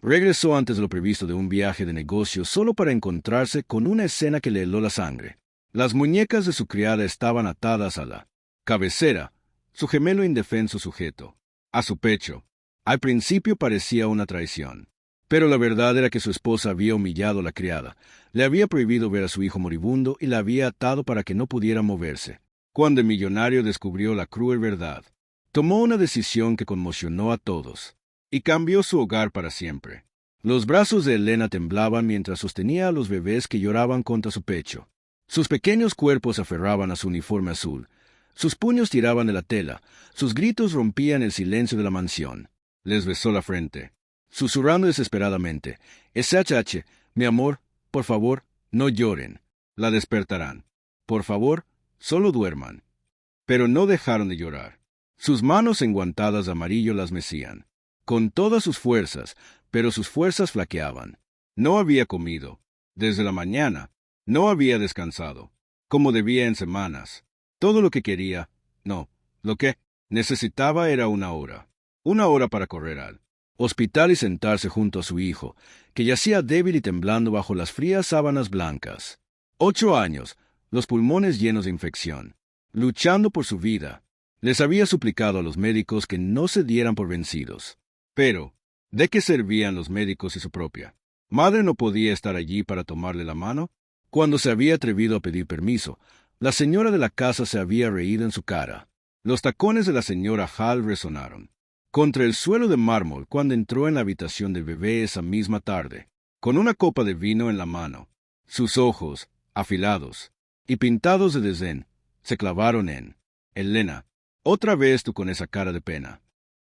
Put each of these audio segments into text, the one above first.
Regresó antes de lo previsto de un viaje de negocios solo para encontrarse con una escena que le heló la sangre. Las muñecas de su criada estaban atadas a la cabecera, su gemelo indefenso sujeto a su pecho. Al principio parecía una traición, pero la verdad era que su esposa había humillado a la criada, le había prohibido ver a su hijo moribundo y la había atado para que no pudiera moverse. Cuando el millonario descubrió la cruel verdad, tomó una decisión que conmocionó a todos y cambió su hogar para siempre. Los brazos de Elena temblaban mientras sostenía a los bebés que lloraban contra su pecho. Sus pequeños cuerpos aferraban a su uniforme azul. Sus puños tiraban de la tela. Sus gritos rompían el silencio de la mansión. Les besó la frente, susurrando desesperadamente: «SHH, mi amor, por favor, no lloren. La despertarán. Por favor, solo duerman». Pero no dejaron de llorar. Sus manos enguantadas de amarillo las mecían con todas sus fuerzas, pero sus fuerzas flaqueaban. No había comido desde la mañana. No había descansado como debía en semanas. Todo lo que quería, no, lo que necesitaba era una hora para correr al hospital y sentarse junto a su hijo, que yacía débil y temblando bajo las frías sábanas blancas. 8 años, los pulmones llenos de infección, luchando por su vida. Les había suplicado a los médicos que no se dieran por vencidos. Pero, ¿de qué servían los médicos y su propia madre no podía estar allí para tomarle la mano? Cuando se había atrevido a pedir permiso, la señora de la casa se había reído en su cara. Los tacones de la señora Hall resonaron contra el suelo de mármol cuando entró en la habitación del bebé esa misma tarde, con una copa de vino en la mano. Sus ojos, afilados y pintados de desdén, se clavaron en Elena. «Otra vez tú con esa cara de pena».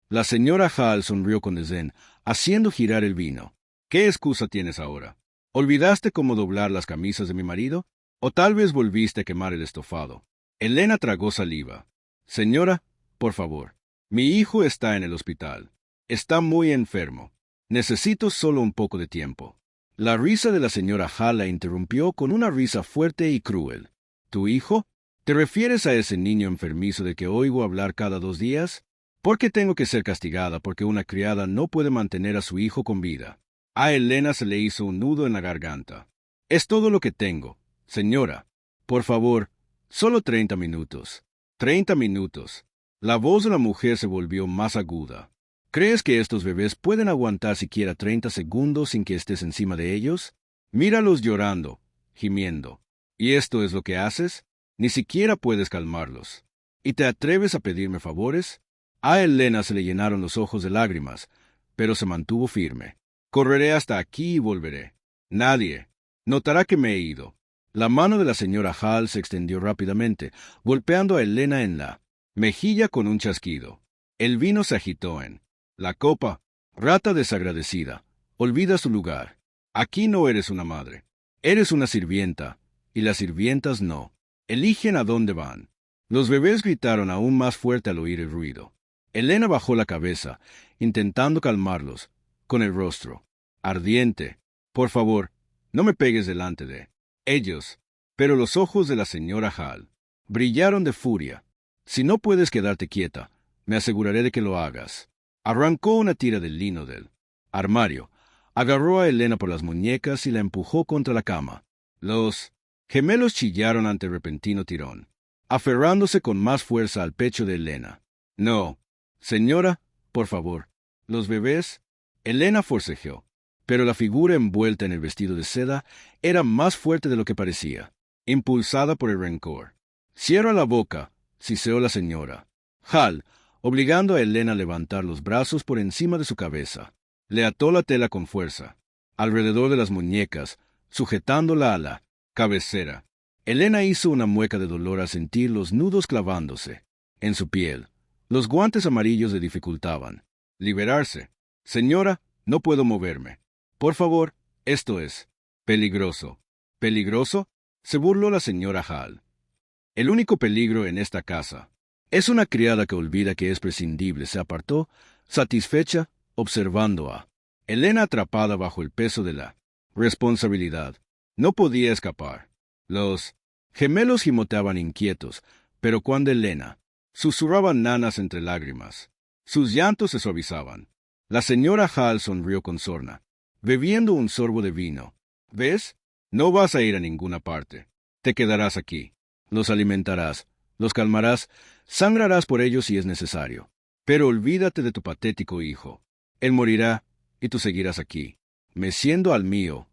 La señora Hall sonrió con desdén, haciendo girar el vino. «¿Qué excusa tienes ahora? ¿Olvidaste cómo doblar las camisas de mi marido? ¿O tal vez volviste a quemar el estofado?» Elena tragó saliva. «Señora, por favor. Mi hijo está en el hospital. Está muy enfermo. Necesito solo un poco de tiempo». La risa de la señora Hall la interrumpió con una risa fuerte y cruel. «¿Tu hijo? ¿Te refieres a ese niño enfermizo de que oigo hablar cada 2 días? ¿Por qué tengo que ser castigada porque una criada no puede mantener a su hijo con vida?» A Elena se le hizo un nudo en la garganta. «Es todo lo que tengo, señora. Por favor, solo 30 minutos. 30 minutos». La voz de la mujer se volvió más aguda. «¿Crees que estos bebés pueden aguantar siquiera 30 segundos sin que estés encima de ellos? Míralos llorando, gimiendo. ¿Y esto es lo que haces? Ni siquiera puedes calmarlos. ¿Y te atreves a pedirme favores?» A Elena se le llenaron los ojos de lágrimas, pero se mantuvo firme. «Correré hasta aquí y volveré. Nadie notará que me he ido». La mano de la señora Hall se extendió rápidamente, golpeando a Elena en la mejilla con un chasquido. El vino se agitó en la copa. «Rata desagradecida, olvida su lugar. Aquí no eres una madre. Eres una sirvienta, y las sirvientas no. Eligen a dónde van». Los bebés gritaron aún más fuerte al oír el ruido. Elena bajó la cabeza, intentando calmarlos, con el rostro ardiente. «Por favor, no me pegues delante de ellos». Pero los ojos de la señora Hall brillaron de furia. «Si no puedes quedarte quieta, me aseguraré de que lo hagas». Arrancó una tira de lino del armario, agarró a Elena por las muñecas y la empujó contra la cama. Los gemelos chillaron ante el repentino tirón, aferrándose con más fuerza al pecho de Elena. «No, señora, por favor. Los bebés». Elena forcejeó, pero la figura envuelta en el vestido de seda era más fuerte de lo que parecía, impulsada por el rencor. «Cierra la boca», siseó la señora Hall, obligando a Elena a levantar los brazos por encima de su cabeza. Le ató la tela con fuerza alrededor de las muñecas, sujetándola a la cabecera. Elena hizo una mueca de dolor al sentir los nudos clavándose en su piel. Los guantes amarillos le dificultaban liberarse. «Señora, no puedo moverme. Por favor, esto es peligroso». «¿Peligroso?», se burló la señora Hall. «El único peligro en esta casa es una criada que olvida que es prescindible». Se apartó, satisfecha, observando a Elena atrapada bajo el peso de la responsabilidad. No podía escapar. Los gemelos gimoteaban inquietos, pero cuando Elena susurraba nanas entre lágrimas, sus llantos se suavizaban. La señora Hall sonrió con sorna. bebiendo un sorbo de vino. ¿Ves? No vas a ir a ninguna parte. Te quedarás aquí. Los alimentarás, los calmarás, sangrarás por ellos si es necesario. Pero olvídate de tu patético hijo. Él morirá y tú seguirás aquí, meciendo al mío.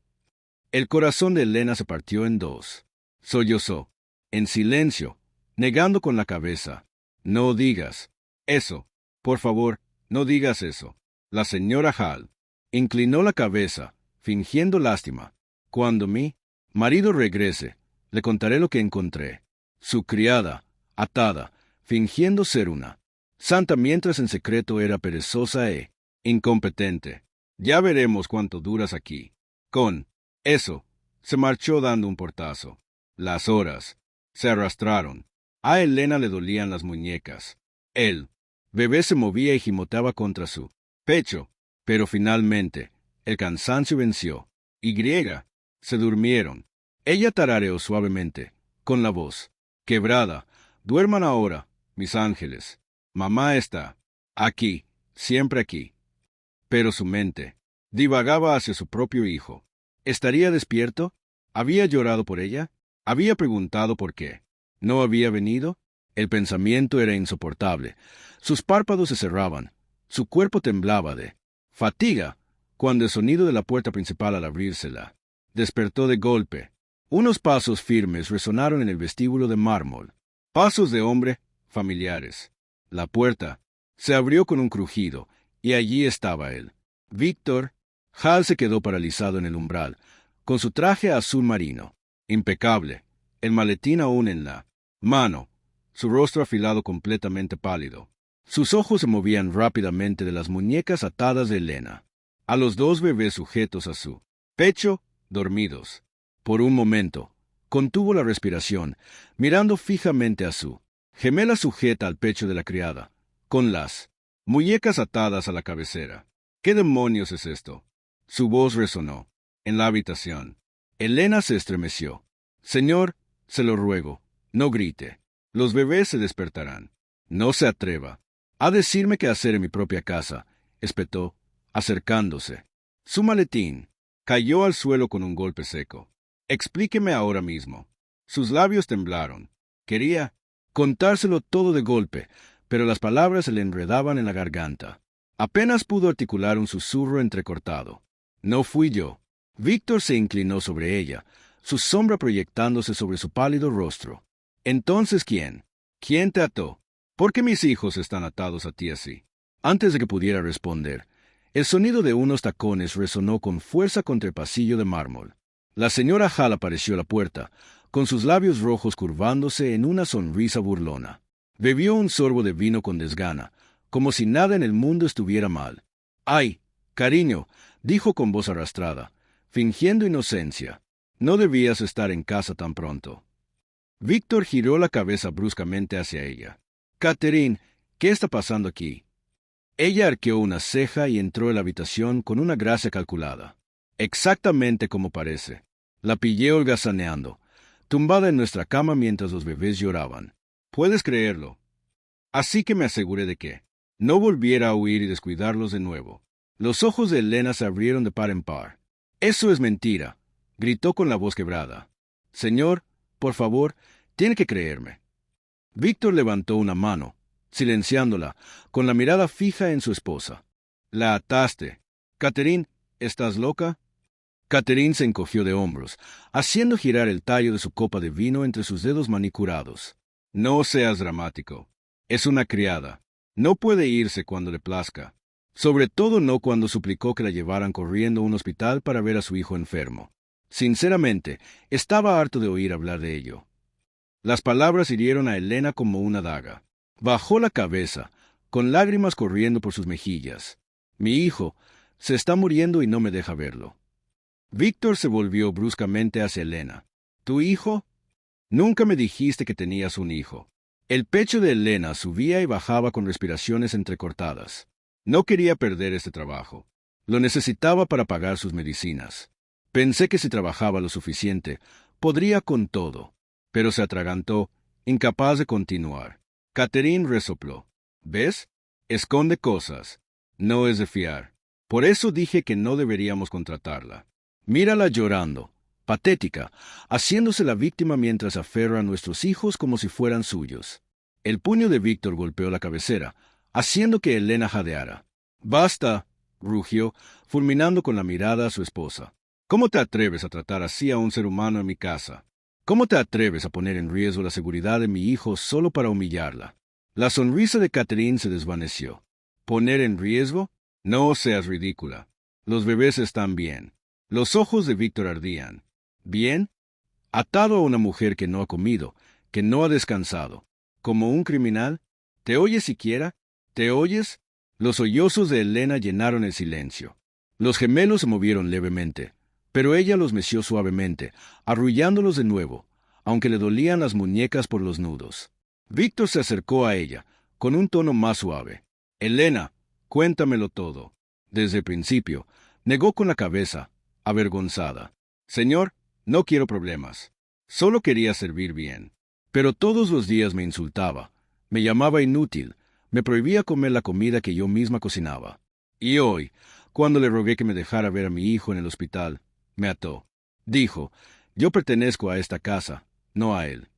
El corazón de Elena se partió en dos. Sollozó, en silencio, negando con la cabeza. No digas eso. Por favor, no digas eso. La señora Hall inclinó la cabeza, fingiendo lástima. Cuando mi marido regrese, le contaré lo que encontré. Su criada, atada, fingiendo ser una santa mientras en secreto era perezosa e incompetente. Ya veremos cuánto duras aquí. Con eso, se marchó dando un portazo. Las horas se arrastraron. A Elena le dolían las muñecas. El bebé se movía y gimoteaba contra su pecho, pero finalmente el cansancio venció. Y se durmieron. Ella tarareó suavemente, con la voz quebrada: duerman ahora, mis ángeles. Mamá está aquí, siempre aquí. Pero su mente divagaba hacia su propio hijo. ¿Estaría despierto? ¿Había llorado por ella? ¿Había preguntado por qué no había venido? El pensamiento era insoportable. Sus párpados se cerraban. Su cuerpo temblaba de fatiga cuando el sonido de la puerta principal al abrírsela despertó de golpe. Unos pasos firmes resonaron en el vestíbulo de mármol. Pasos de hombre, familiares. La puerta se abrió con un crujido, y allí estaba él. Víctor. Hal se quedó paralizado en el umbral, con su traje azul marino, impecable, el maletín aún en la mano, su rostro afilado completamente pálido. Sus ojos se movían rápidamente de las muñecas atadas de Elena a los dos bebés sujetos a su pecho, dormidos. Por un momento, contuvo la respiración, mirando fijamente a su gemela sujeta al pecho de la criada, con las muñecas atadas a la cabecera. ¿Qué demonios es esto? Su voz resonó en la habitación. Elena se estremeció. Señor, se lo ruego, no grite. Los bebés se despertarán. No se atreva a decirme qué hacer en mi propia casa, espetó, acercándose. Su maletín cayó al suelo con un golpe seco. Explíqueme ahora mismo. Sus labios temblaron. Quería contárselo todo de golpe, pero las palabras se le enredaban en la garganta. Apenas pudo articular un susurro entrecortado. No fui yo. Víctor se inclinó sobre ella, su sombra proyectándose sobre su pálido rostro. Entonces, ¿quién? ¿Quién te ató? ¿Por qué mis hijos están atados a ti así? Antes de que pudiera responder, el sonido de unos tacones resonó con fuerza contra el pasillo de mármol. La señora Hall apareció a la puerta, con sus labios rojos curvándose en una sonrisa burlona. Bebió un sorbo de vino con desgana, como si nada en el mundo estuviera mal. «Ay, cariño», dijo con voz arrastrada, fingiendo inocencia. «No debías estar en casa tan pronto». Víctor giró la cabeza bruscamente hacia ella. «Catherine, ¿qué está pasando aquí?» Ella arqueó una ceja y entró en la habitación con una gracia calculada. «Exactamente como parece. La pillé holgazaneando, tumbada en nuestra cama mientras los bebés lloraban. ¿Puedes creerlo? Así que me aseguré de que no volviera a huir y descuidarlos de nuevo». Los ojos de Elena se abrieron de par en par. «Eso es mentira», gritó con la voz quebrada. «Señor, por favor, tiene que creerme». Víctor levantó una mano, silenciándola, con la mirada fija en su esposa. «La ataste. Catherine, ¿estás loca?» Catherine se encogió de hombros, haciendo girar el tallo de su copa de vino entre sus dedos manicurados. «No seas dramático. Es una criada. No puede irse cuando le plazca. Sobre todo no cuando suplicó que la llevaran corriendo a un hospital para ver a su hijo enfermo. Sinceramente, estaba harto de oír hablar de ello». Las palabras hirieron a Elena como una daga. Bajó la cabeza, con lágrimas corriendo por sus mejillas. «Mi hijo se está muriendo y no me deja verlo». Víctor se volvió bruscamente hacia Elena. «¿Tu hijo? Nunca me dijiste que tenías un hijo». El pecho de Elena subía y bajaba con respiraciones entrecortadas. No quería perder este trabajo. Lo necesitaba para pagar sus medicinas. Pensé que si trabajaba lo suficiente, podría con todo. Pero se atragantó, incapaz de continuar. Catherine resopló. «¿Ves? Esconde cosas. No es de fiar. Por eso dije que no deberíamos contratarla. Mírala llorando, patética, haciéndose la víctima mientras aferra a nuestros hijos como si fueran suyos. El puño de Víctor golpeó la cabecera, haciendo que Elena jadeara. «¡Basta!», rugió, fulminando con la mirada a su esposa. «¿Cómo te atreves a tratar así a un ser humano en mi casa? ¿Cómo te atreves a poner en riesgo la seguridad de mi hijo solo para humillarla?» La sonrisa de Catherine se desvaneció. «¿Poner en riesgo? No seas ridícula. Los bebés están bien». Los ojos de Víctor ardían. ¿Bien? Atado a una mujer que no ha comido, que no ha descansado. ¿Como un criminal? ¿Te oyes siquiera? ¿Te oyes? Los sollozos de Elena llenaron el silencio. Los gemelos se movieron levemente, pero ella los meció suavemente, arrullándolos de nuevo, aunque le dolían las muñecas por los nudos. Víctor se acercó a ella, con un tono más suave. «Elena, cuéntamelo todo». Desde el principio, negó con la cabeza, avergonzada. «Señor, no quiero problemas. Solo quería servir bien. Pero todos los días me insultaba, me llamaba inútil, me prohibía comer la comida que yo misma cocinaba. Y hoy, cuando le rogué que me dejara ver a mi hijo en el hospital, me ató. Dijo, yo pertenezco a esta casa, no a él».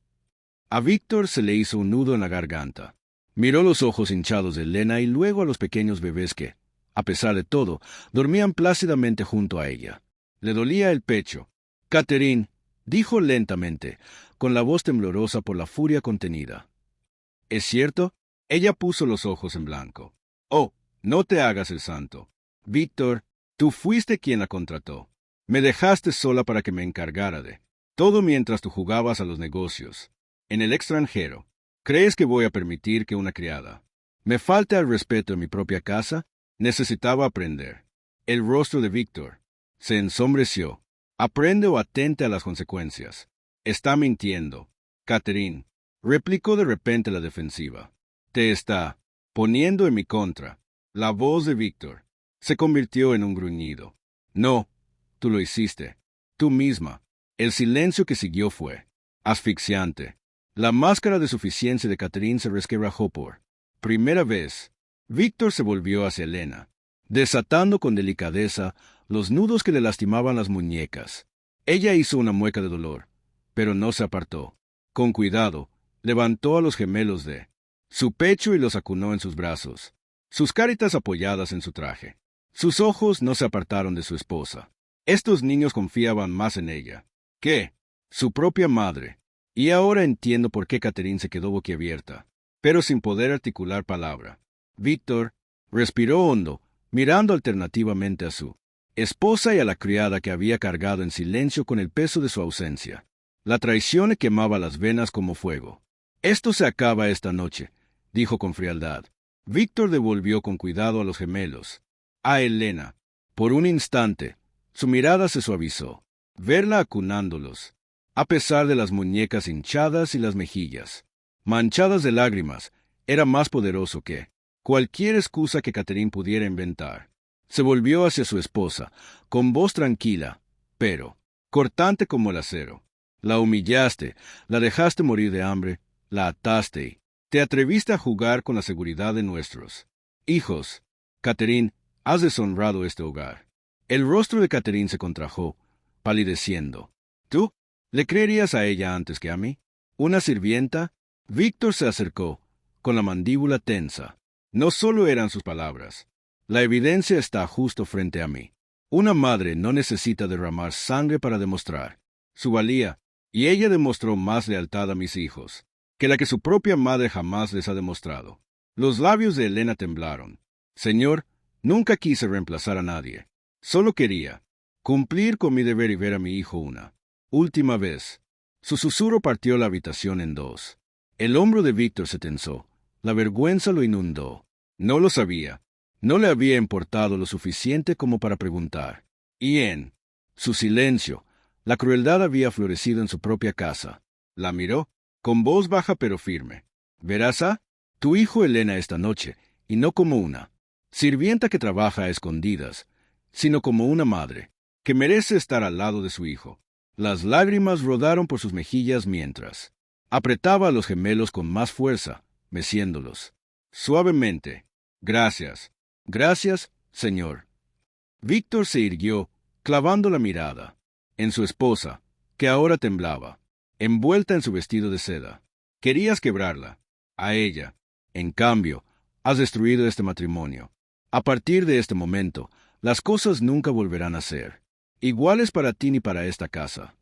A Víctor se le hizo un nudo en la garganta. Miró los ojos hinchados de Elena y luego a los pequeños bebés que, a pesar de todo, dormían plácidamente junto a ella. Le dolía el pecho. «Catherine», dijo lentamente, con la voz temblorosa por la furia contenida. «¿Es cierto?». Ella puso los ojos en blanco. «Oh, no te hagas el santo. Víctor, tú fuiste quien la contrató. Me dejaste sola para que me encargara de todo mientras tú jugabas a los negocios. En el extranjero. ¿Crees que voy a permitir que una criada me falte al respeto en mi propia casa? Necesitaba aprender». El rostro de Víctor se ensombreció. «Aprende o atente a las consecuencias». «Está mintiendo, Catherine», replicó de repente la defensiva. «Te está poniendo en mi contra». La voz de Víctor se convirtió en un gruñido. «No, tú lo hiciste. Tú misma». El silencio que siguió fue asfixiante. La máscara de suficiencia de Catherine se resquebrajó por primera vez. Víctor se volvió hacia Elena, desatando con delicadeza los nudos que le lastimaban las muñecas. Ella hizo una mueca de dolor, pero no se apartó. Con cuidado, levantó a los gemelos de su pecho y los acunó en sus brazos, sus caritas apoyadas en su traje. Sus ojos no se apartaron de su esposa. Estos niños confiaban más en ella que su propia madre. Y ahora entiendo por qué Catherine se quedó boquiabierta, pero sin poder articular palabra. Víctor respiró hondo, mirando alternativamente a su esposa y a la criada que había cargado en silencio con el peso de su ausencia. La traición le quemaba las venas como fuego. «Esto se acaba esta noche», dijo con frialdad. Víctor devolvió con cuidado a los gemelos. A Elena. Por un instante, su mirada se suavizó. Verla acunándolos, a pesar de las muñecas hinchadas y las mejillas manchadas de lágrimas, era más poderoso que cualquier excusa que Catherine pudiera inventar. Se volvió hacia su esposa, con voz tranquila, pero cortante como el acero. «La humillaste, la dejaste morir de hambre, la ataste y te atreviste a jugar con la seguridad de nuestros hijos. Catherine, has deshonrado este hogar». El rostro de Catherine se contrajo, palideciendo. «¿Tú le creerías a ella antes que a mí? ¿Una sirvienta?». Víctor se acercó, con la mandíbula tensa. No solo eran sus palabras. La evidencia está justo frente a mí. Una madre no necesita derramar sangre para demostrar su valía, y ella demostró más lealtad a mis hijos que la que su propia madre jamás les ha demostrado. Los labios de Elena temblaron. «Señor, nunca quise reemplazar a nadie. Solo quería cumplir con mi deber y ver a mi hijo una última vez». Su susurro partió la habitación en dos. El hombro de Víctor se tensó. La vergüenza lo inundó. No lo sabía. No le había importado lo suficiente como para preguntar. Y en su silencio, la crueldad había florecido en su propia casa. La miró, con voz baja pero firme. «Verás a tu hijo Elena esta noche, y no como una sirvienta que trabaja a escondidas, sino como una madre que merece estar al lado de su hijo». Las lágrimas rodaron por sus mejillas mientras apretaba a los gemelos con más fuerza, meciéndolos suavemente. «Gracias, gracias, señor». Víctor se irguió, clavando la mirada en su esposa, que ahora temblaba, envuelta en su vestido de seda. Querías quebrarla, a ella. En cambio, has destruido este matrimonio. A partir de este momento, las cosas nunca volverán a ser iguales para ti ni para esta casa.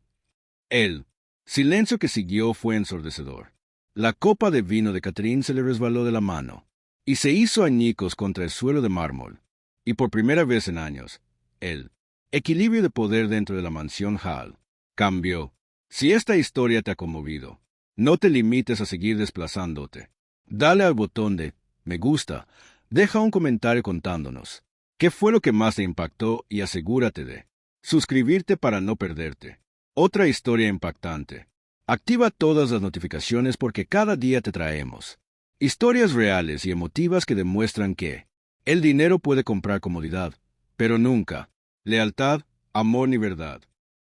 El silencio que siguió fue ensordecedor. La copa de vino de Catherine se le resbaló de la mano y se hizo añicos contra el suelo de mármol. Y por primera vez en años, el equilibrio de poder dentro de la mansión Hall cambió. Si esta historia te ha conmovido, no te limites a seguir desplazándote. Dale al botón de me gusta, deja un comentario contándonos qué fue lo que más te impactó y asegúrate de suscribirte para no perderte otra historia impactante. Activa todas las notificaciones porque cada día te traemos historias reales y emotivas que demuestran que el dinero puede comprar comodidad, pero nunca lealtad, amor ni verdad.